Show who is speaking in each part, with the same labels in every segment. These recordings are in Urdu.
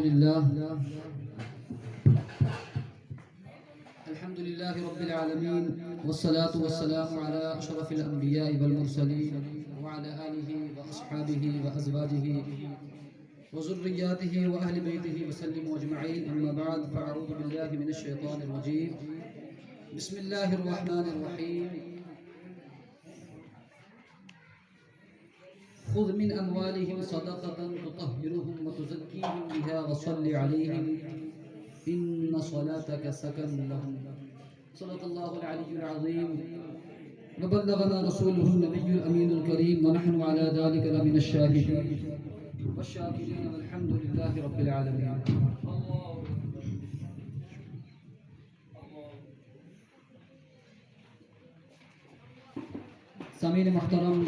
Speaker 1: الحمد لله رب العالمين والصلاة والسلام على أشرف الأنبياء والمرسلين وعلى آله وأصحابه وأزواجه وذرياته وأهل بيته وسلم أجمعين. أما بعد فأعوذ بالله من الشيطان الرجيم. بسم الله الرحمن الرحيم. خذ من أموالهم صدقة تطهرهم وتزكيهم بها وصل عليهم إن صلاتك سكن لهم. صدق الله العلي العظيم وبلغنا رسوله النبي الأمين الكريم ونحن على ذلك لمن الشاهدين والشاكرين والحمد لله رب العالمين. سامعین محترم،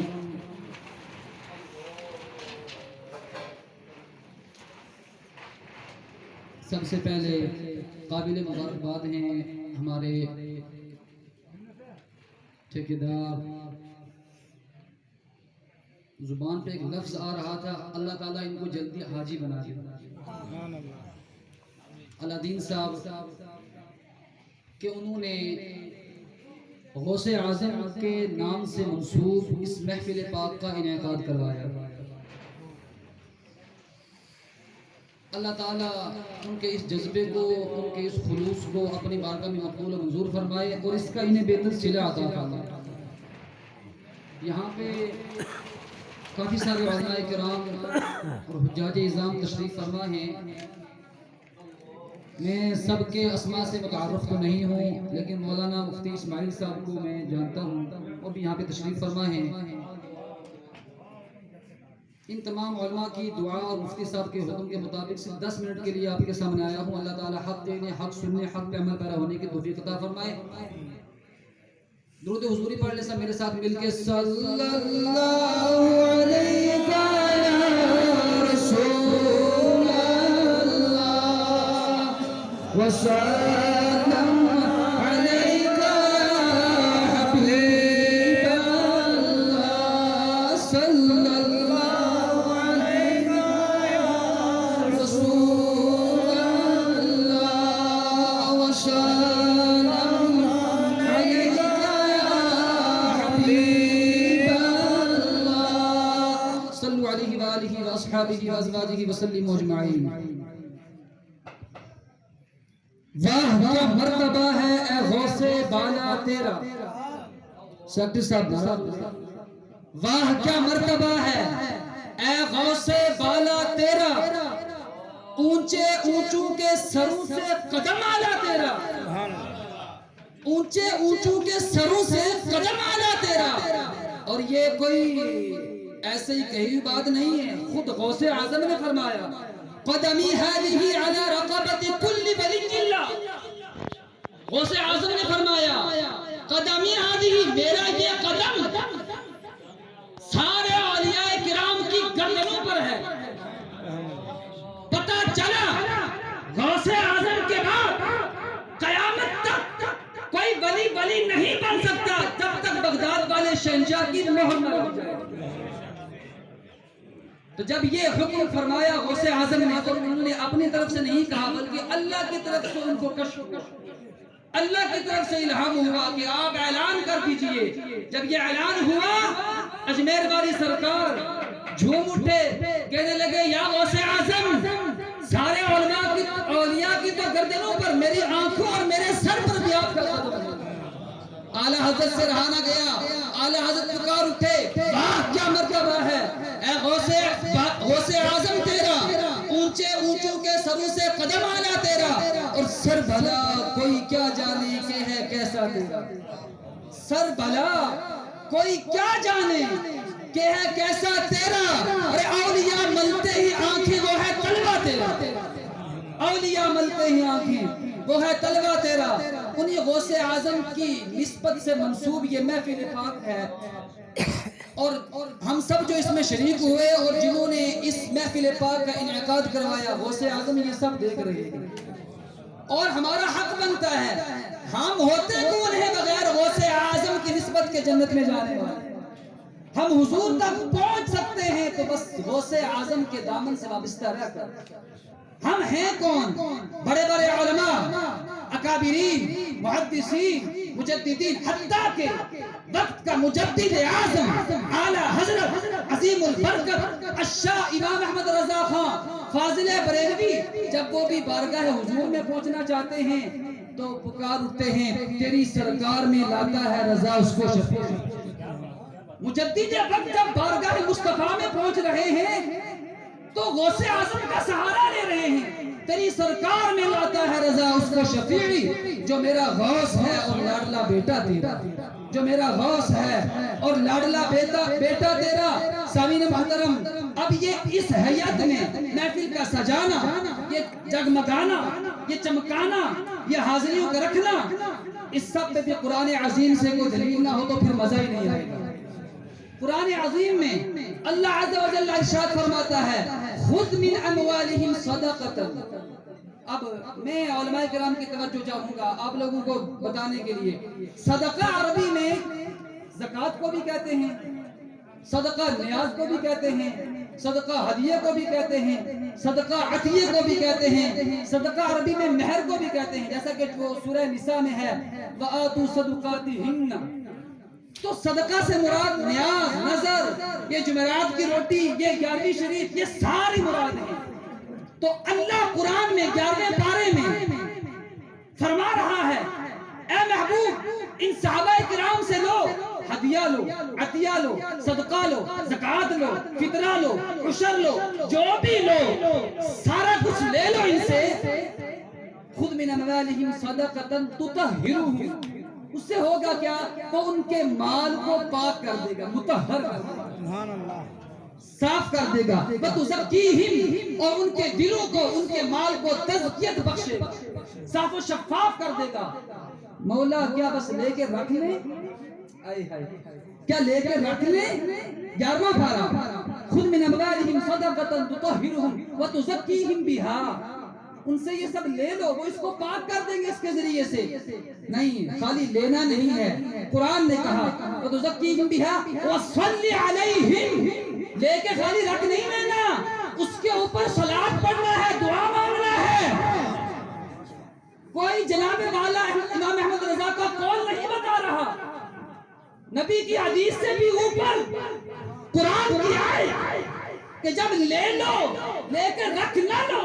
Speaker 1: سب سے پہلے قابل مبارکباد ہیں ہمارے ٹھیکیدار. زبان پہ ایک لفظ آ رہا تھا، اللہ تعالیٰ ان کو جلدی حاجی بنا دے. علادین صاحب کہ انہوں نے غوث اعظم کے نام سے منسوب اس محفل پاک کا انعقاد کروایا. اللہ تعالیٰ ان کے اس جذبے کو، ان کے اس خلوص کو اپنی بارگاہ میں مقبول و منظور فرمائے اور اس کا انہیں بہتر صلہ عطا فرمائے. یہاں پہ کافی سارے علماء کرام اور حجاج اعظام تشریف فرما ہیں. میں سب کے اسماء سے متعارف تو نہیں ہوں، لیکن مولانا مفتی اسماعیل صاحب کو میں جانتا ہوں، وہ بھی یہاں پہ تشریف فرما ہیں. ان تمام علماء کی دعا اور مفتی صاحب کے حکم کے مطابق صرف 10 منٹ کے لیے آپ کے سامنے آیا ہوں. اللہ تعالیٰ حق دینے، حق سننے، حق پہ عمل پیرا ہونے کی توفیق عطا فرمائے. درود حضوری پڑھ لیں سب میرے ساتھ مل کے. صلی اللہ علیہ رسول اللہ وسلم وازواجہ وسلم اجمعین. واہ کیا مرتبہ ہے اے غوث بالا تیرا. سیکٹری صاحب، واہ کیا مرتبہ ہے اے غوث بالا تیرا، اونچے اونچوں کے سروں سے قدم آلا تیرا، اونچے اونچوں کے سروں سے قدم آلا تیرا. اور یہ کوئی ایسے ہی کہی بات نہیں ہے، خود غوث اعظم نے فرمایا قدمی هذه على رقبت كل ولی اللہ. غوث اعظم نے فرمایا قدمی هذه، میرا یہ قدم سارے اولیاء کرام کی گردنوں پر ہے. پتہ چلا غوث اعظم کے بعد قیامت تک کوئی ولی نہیں بن سکتا جب تک بغداد والے شہنشاہ کی مہر نہ لگ جائے. تو جب یہ حکم فرمایا غوث اعظم نے تو انہوں نے اپنی طرف سے نہیں کہا، بلکہ اللہ کی طرف سے ان کو کشف، اللہ کی طرف سے الہام ہوا کہ آپ اعلان کر دیجئے. جب یہ اعلان ہوا اجمیر والی سرکار جھوم اٹھے، کہنے لگے یا غوث اعظم، سارے اولیاء کی تو گردنوں پر، میری آنکھوں اور میرے سر پر بھی آپ کا قدم ہے. اعلی حضرت سے رہا نہ گیا، اعلی حضرت پکار اٹھے واہ کیا مرتبہ ہے اے غوث اعظم تیرا، اونچے اونچوں کے سروں سے قدم آنا تیرا، اور سر بھلا کوئی کیا جانے کہ ہے کیسا تیرا. سر بھلا کوئی کیا جانے کہ ہے کیسا تیرا. ارے اولیاء ملتے ہی آنکھیں وہ ہے طلبہ تیرا، اولیاء ملتے ہی آنکھیں وہ ہے طلبہ تیرا. انہی غوث اعظم کی نسبت سے منسوب یہ محفل پاک ہے. اور ہم سب جو اس میں شریک ہوئے اور جنہوں نے اس محفل پاک کا انعقاد کروایا، غوث اعظم یہ سب دیکھ رہے ہیں. اور ہمارا حق بنتا ہے، ہم ہوتے کون ہیں بغیر غوث اعظم کی نسبت کے جنت میں جانے والے. ہم حضور تک پہنچ سکتے ہیں تو بس غوث اعظم کے دامن سے وابستہ رہ کر. ہم ہیں کون؟ بڑے بڑے علماء، اکابرین، محدثین، مجددین، حتیٰ کہ وقت کا مجدد اعظم اعلیٰ حضرت عظیم البرکت الشاہ امام احمد رضا خان فاضل بریلوی جب وہ بھی بارگاہ حضور میں پہنچنا چاہتے ہیں تو پکار اٹھتے ہیں تیری سرکار میں لاتا ہے رضا اس کو شفیع۔ مجدد وقت جب بارگاہ مصطفیٰ میں پہنچ رہے ہیں تو غوث اعظم کا سہارا لے رہے ہیں، تیری سرکار میں لاتا ہے رضا اس کو شفیع، جو میرا غوث ہے اور لاڈلا بیٹا تیرا، جو میرا غوث ہے اور لاڈلا بیٹا تیرا۔ سامعین محترم، اب یہ اس حیات میں محفل کا سجانا، یہ جگمگانا، یہ چمکانا، یہ حاضریوں کا رکھنا، اس سب پہ بھی قرآن عظیم سے کوئی دلیل نہ ہو تو پھر مزہ ہی نہیں آئے گا۔ قرآن عظیم میں اللہ عز و جل ارشاد فرماتا ہے خذ من اموالہم صدقۃ۔ اب میں علماء کرام کی توجہ چاہوں گا آپ لوگوں کو بتانے کے لیے، صدقہ عربی میں زکوٰۃ کو بھی کہتے ہیں، صدقہ نیاز کو بھی کہتے ہیں، صدقہ ہدیہ کو بھی کہتے ہیں، صدقہ عطیہ کو بھی کہتے ہیں، صدقہ عربی میں مہر کو بھی کہتے ہیں، جیسا کہ وہ سورہ نساء میں ہے وَآتُوا صَدُقَاتِهِنَّ۔ تو صدقہ سے مراد نیاز، نظر، یہ جمعرات کی روٹی، یہ 11ویں شریف، یہ ساری مراد ہیں۔ تو اللہ قرآن میں 11ویں پارے میں فرما رہا ہے اے محبوب ان صحابہ کرام سے لو، ہدیہ لو، عطیہ لو، صدقہ لو، زکوٰۃ لو، فطرہ لو، عشر لو، جو بھی لو سارا کچھ لے لو ان سے۔ خذ من اموالہم صدقۃ تطہرہم، اس سے ہوگا کیا؟ وہ ان کے مال کو پاک کر دے گا، مطہر کر دے گا، صاف کر دے گا، وتزکیہم، اور ان کے دلوں کو، ان کے مال کو تزکیت بخشے گا، صاف و شفاف کر دے گا۔ مولا کیا بس لے کے رکھ لیں؟ کیا لے کے رکھ لیں؟ 11واں پارہ خذ من اموالہم صدقۃ تطہرہم وتزکیہم بہا، ان سے یہ سب لے لو، وہ اس کو پاک کر دیں گے اس کے ذریعے سے۔ نہیں، خالی لینا نہیں ہے، قرآن نے کہا وَتُزَكِّيهِمْ بِهَا وَصَلِّ عَلَيْهِمْ، لے کے خالی رکھ نہیں لینا، اس کے اوپر صلاۃ پڑھنا ہے، دعا مانگنا ہے۔ کوئی جناب والا امام احمد رضا کا قول نہیں بتا رہا، نبی کی حدیث سے بھی اوپر قرآن کی آیت کہ جب لے لو، لے کے رکھ نہ لو،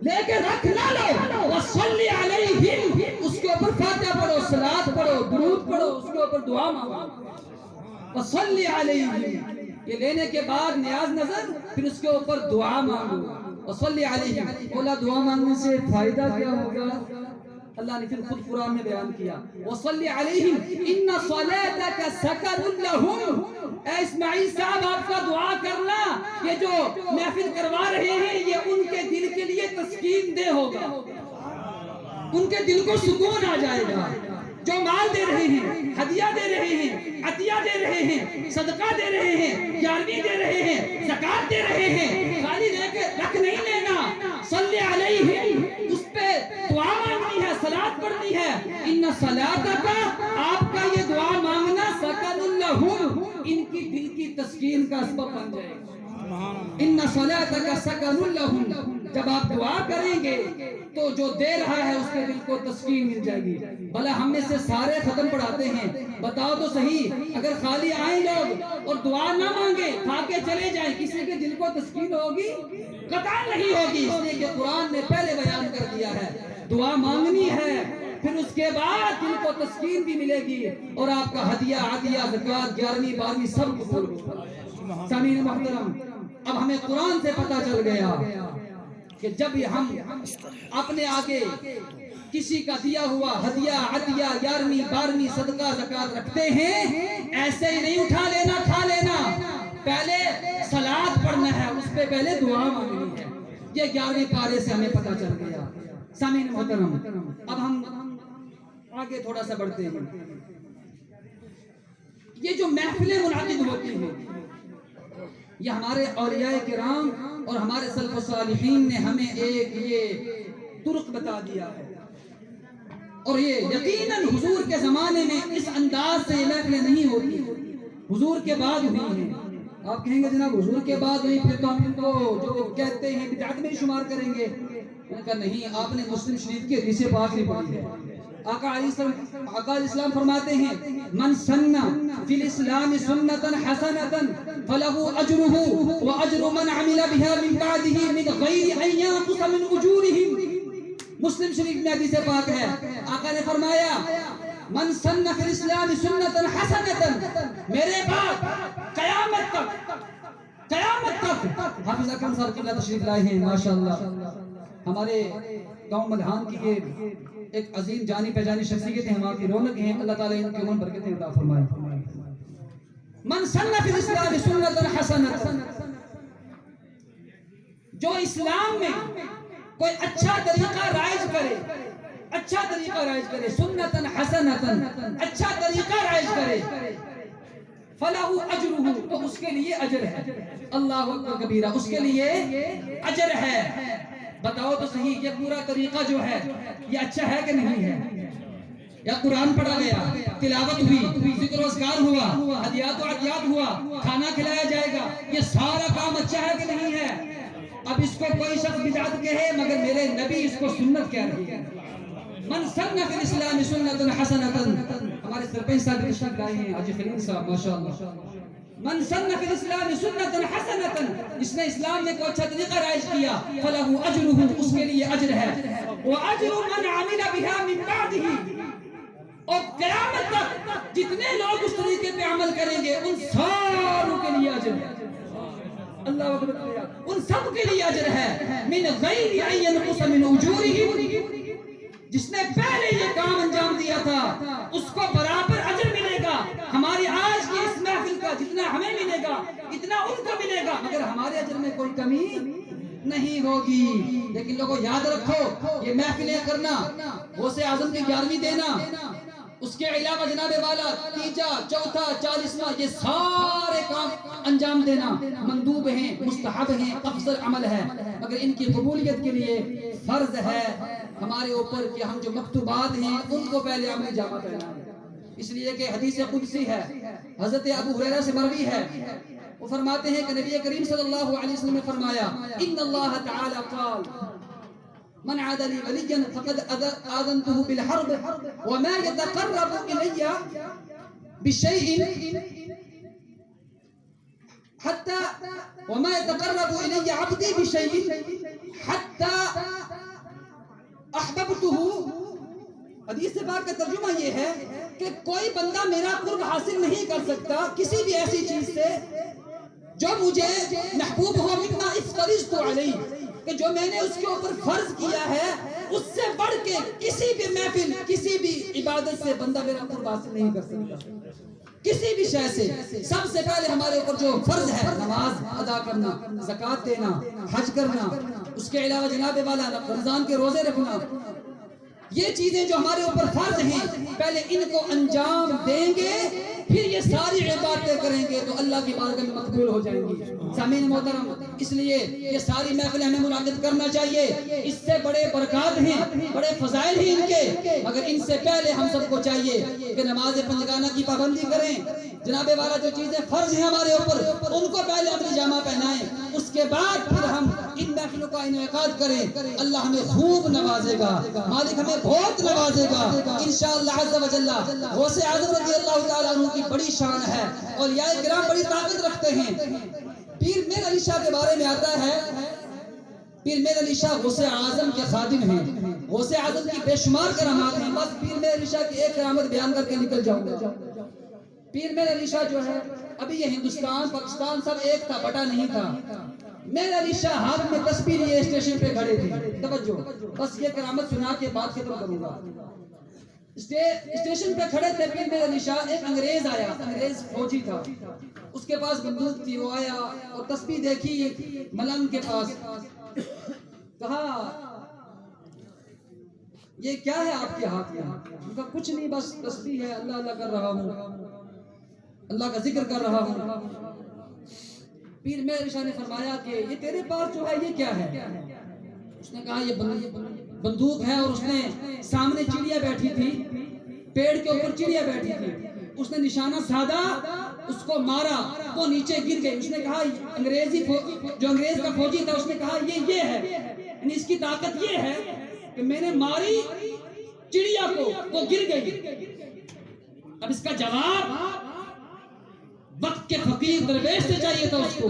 Speaker 1: لے کے رکھ نہ لو، وصلی علیہم، اس کے اوپر فاتحہ پڑھو، صلاۃ پڑھو، درود پڑھو، اس کے اوپر دعا مانگو، وصلی علیہم، یہ لینے کے بعد نیاز نظر، پھر اس کے اوپر دعا مانگو، وصلی علیہم۔ بولا دعا مانگنے سے فائدہ کیا ہوگا؟ اللہ نے پھر خود قرآن میں بیان کیا وصلی علیہم ان صلاتک سکن لہم۔ اے اسماعیل صاحب آپ کا دعا کرنا، یہ جو محفل کروا رہے ہیں یہ ان کے دل کے لیے تسکین دہ ہوگا، ان کے دل کو سکون آ جائے گا۔ جو مال دے رہے ہیں، ہدیہ دے رہے ہیں، عطیہ دے رہے ہیں، صدقہ دے رہے ہیں، 11ویں دے رہے ہیں، زکوٰۃ دے رہے ہیں، خالی لے کے رکھ نہیں لینا، صلی علیہم، اس پہ دعا مانگنی ہے، صلاۃ پڑھنی ہے۔ ان صلاتک، آپ کا یہ دعا مانگنا سکن لہم، ان کی دل کی تسکین کا سبب بن جائے گا۔ ان صلاتک سکن لہم، جب آپ دعا کریں گے تو جو دے رہا ہے اس کے دل کو تسکین مل جائے گی۔ بھلا ہم میں سے سارے ختم پڑھاتے ہیں، بتاؤ تو صحیح، اگر خالی آئیں لوگ اور دعا نہ مانگے، کھا کے چلے جائیں، کسی کے دل کو تسکین ہوگی؟ قطعاً نہیں ہوگی، اس لیے کہ قرآن نے پہلے بیان کر دیا ہے دعا مانگنی ہے، پھر اس کے بعد دل کو تسکین بھی ملے گی اور آپ کا ہدیہ، عطیہ، زکوٰۃ، 11ویں 12ویں سب قبول ہوگا۔ سامعین محترم، اب ہمیں قرآن سے پتہ چل گیا کہ جب ہم اپنے آگے کسی کا دیا ہوا ہدیہ، عطیہ، 11ویں 12ویں صدقہ، زکوٰۃ رکھتے ہیں، ایسے ہی نہیں اٹھا لینا، کھا لینا، پہلے صلاۃ پڑھنا ہے، اس پہ پہلے دعا مانگنی ہے۔ یہ 11ویں پارے سے ہمیں پتہ چل گیا۔ سامعین محترم، اب ہم آگے تھوڑا سا بڑھتے ہیں۔ یہ جو محفلیں منعقد ہوتی ہیں یہ ہمارے اولیاء کرام اور ہمارے سلف و صالحین نے ہمیں ایک یہ طرق بتا دیا ہے، اور یہ یقیناً حضور کے زمانے میں اس انداز سے یہ محفلیں نہیں ہوتی، حضور کے بعد ہوئی ہیں، آپ کہیں گے جناب حضور کے بعد نہیں پھر تو ہم ان کو جو وہ کہتے ہیں بدعت میں شمار کریں گے. میں نے کہا نہیں, آپ نے مسلم شریف کی حدیث پاک نہیں پڑھی ہے. آقا علیہ السلام فرماتے ہیں من سن فی الاسلام سنتا حسنتا فلہ اجرہ واجر من عمل بها من بعدہ من غیر ان ينقص من اجورہم. مسلم شریف میں حدیث پاک ہے, آقا نے فرمایا من سن فی الاسلام سنتا حسنتا, میرے بعد قیامت تک حافظ اکرم صاحب قبلہ تشریف لائے ہیں ماشاءاللہ. ہمارے گاؤں ملہان کی یہ ایک عظیم جانی پہچانی شخصیت ہے, ہماری رونق ہیں, اللہ تعالیٰ ان کی عمر برکتیں عطا فرمائے. من سن فی الاسلام سنتا حسنتا, جو اسلام میں کوئی اچھا طریقہ رائج کرے, سنتا حسنتا, اچھا طریقہ رائج کرے, فلہ اجرہ, تو اس کے لیے اجر ہے. اللہ اکبر کبیرہ, اس کے لیے اجر ہے. بتاؤ تو صحیح, یہ پورا طریقہ جو ہے یہ اچھا ہے کہ نہیں ہے؟ یا قرآن پڑھا گیا, تلاوت ہوئی, ذکر و اذکار ہوا, ہدیات و عطیات ہوا, کھانا کھلایا جائے گا, یہ سارا کام اچھا ہے کہ نہیں ہے؟ اب اس کو کوئی شخص بدعت کہے مگر میرے نبی اس کو سنت کہہ رہی ہے. من سن فی الاسلام سنتا حسنتا, ہمارے سرپنچ صاحب ارشاد لائے ہیں حاجی خلیل صاحب ماشاءاللہ. من سن فی الاسلام سنتا حسنتا, اس نے اسلام میں کوئی اچھا طریقہ رائج کیا, فلہ اجرہ, اس کے لیے اجر ہے, واجر من عمل بها من بعدہ, اور قیامت تک جتنے لوگ اس طریقے پہ عمل کریں گے ان ساروں کے لیے اجر ہے. اللہ اکبر, ان سب کے لیے اجر ہے. من غیر ان ينقص من اجورہم, جس نے پہلے یہ کام انجام دیا تھا اس کو برابر اجر ملے گا. ہماری آج کی اس محفل کا جتنا ہمیں ملے گا اتنا ان کو ملے گا, مگر ہمارے اجر میں کوئی کمی نہیں ہوگی. لیکن لوگوں یاد رکھو, یہ محفلیں کرنا, غوث اعظم کی 11ویں دینا, اس کے علاوہ جناب والا تیجا, چوتھا, 40واں, یہ سارے کام انجام دینا مندوب ہیں, مستحب ہیں, افضل عمل ہے, مگر ان کی قبولیت کے لیے فرض ہے ہمارے اوپر کہ ہم جو مکتوبات ہیں ان کو پہلے عمل جامع کرنا ہے. اس لیے کہ حدیث قدسی ہے, حضرت ابو ہریرہ سے مروی ہے, وہ فرماتے ہیں کہ نبی کریم صلی اللہ علیہ وسلم نے فرمایا ان اللہ تعالی قال من عاد لي وليا فقد آذنته بالحرب وما يتقرب إلي بشيء عبدي بشيء حتى أحببته. حدیث پاک کا ترجمہ یہ ہے کہ کوئی بندہ میرا قرب حاصل نہیں کر سکتا کسی بھی ایسی چیز سے جو مجھے محبوب ہو, مما افترضت علیہ, کہ جو میں نے اس کے اوپر فرض کیا ہے اس سے بڑھ کے کسی بھی محفل, کسی بھی عبادت سے بندہ میرا قرب حاصل نہیں کر سکتا. کسی بھی شے سے سب سے پہلے ہمارے اوپر جو فرض ہے نماز ادا کرنا, زکوٰۃ دینا, حج کرنا, اس کے علاوہ جناب والا رمضان کے روزے رکھنا, یہ چیزیں جو ہمارے اوپر فرض ہیں پہلے ان کو انجام دیں گے, پھر یہ ساری عبادتیں کریں گے تو اللہ کی بارگاہ میں مقبول ہو جائیں گی. سامعین محترم, اس لیے یہ ساری محفلیں ہمیں منعقد کرنا چاہیے. اس سے بڑے برکات ہیں, بڑے فضائل ہیں ان کے, مگر ان سے پہلے ہم سب کو چاہیے کہ نماز پنجگانہ کی پابندی کریں. جناب والا جو چیزیں فرض ہیں ہمارے اوپر ان کو پہلے اپنی جامہ پہنائیں, اس کے بعد پھر ہم ان محفلوں کا انعقاد کریں. اللہ ہمیں خوب نوازے گا, مالک ہمیں بہت نوازے گا انشاءاللہ عز و جل. غوث اعظم رضی اللہ تعالیٰ عنہ کی بڑی شان ہے, اولیاء کرام بڑی طاقت رکھتے ہیں. پیر میر علی شاہ کے بارے میں آتا ہے, پیر میر علی شاہ غوث اعظم کے خادم ہیں, غوث اعظم کی بے شمار کرامات ہیں. بس پیر میر علی شاہ کی ایک کرامت بیان کر کے نکل جاؤں گا. پیر میر علی شاہ جو ہے, ابھی یہ ہندوستان پاکستان سب ایک تھا, بٹا نہیں تھا. میر علی شاہ ہاتھ میں تسبیح لیے اسٹیشن پہ کھڑے تھے. توجہ, بس یہ کرامت سنا کے بات ختم کروں گا. اسٹیشن پہ کھڑے تھے پیر میر علی شاہ, ایک انگریز آیا, انگریز فوجی تھا, اس کے پاس بندوق تھی. وہ آیا اور تسبیح دیکھی ملنگ کے پاس, کہا یہ کیا ہے آپ کے ہاتھ میں؟ ان کا کچھ نہیں, بس تسبیح ہے, اللہ اللہ کر رہا ہوں, اللہ کا ذکر کر رہا ہوں. پیر میر علی شاہ نے فرمایا کہ یہ تیرے پاس جو ہے یہ کیا ہے؟ اس نے کہا یہ بندوق ہے, اور اس نے سامنے چڑیا بیٹھی تھی, پیڑ کے اوپر چڑیا بیٹھی تھی, اس نے نشانہ سادھا اس کو مارا، وہ نیچے گر گئی. اس نے کہا جو انگریز کا فوجی تھا اس نے کہا یہ ہے، یعنی اس کی طاقت یہ ہے کہ میں نے ماری چڑیا کو، وہ گر گئی. اب اس کا جواب وقت کے فقیر درویش سے چاہیے تھا اس کو.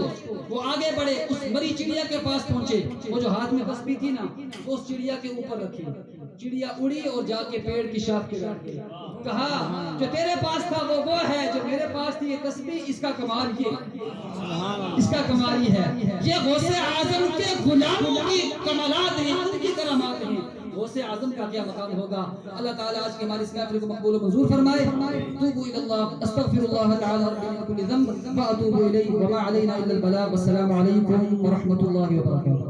Speaker 1: وہ آگے بڑھے، اس مری چڑیا کے پاس پہنچے، وہ جو ہاتھ میں تسبیح تھی نا وہ اس چڑیا کے اوپر رکھی. چڑیا اڑی اور جا کے پیڑ کی شاخ پہ بیٹھ گئی. کہا جو تیرے پاس تھا وہ ہے، جو میرے پاس تھی یہ تسبیح، اس کا کمال یہ ہے. یہ غوث اعظم کے غلاموں کی کمالات ہیں، ان کی کرامات ہیں. غوث اعظم کا کیا مقام ہوگا. اللہ تعالیٰ آج کی ہماری اس محفل کو مقبول و منظور فرمائے. توبوا الی اللہ، استغفر اللہ تعالی ربی من کل ذنب واتوب الیہ وما علینا الا البلاغ. والسلام علیکم ورحمۃ اللہ وبرکاتہ.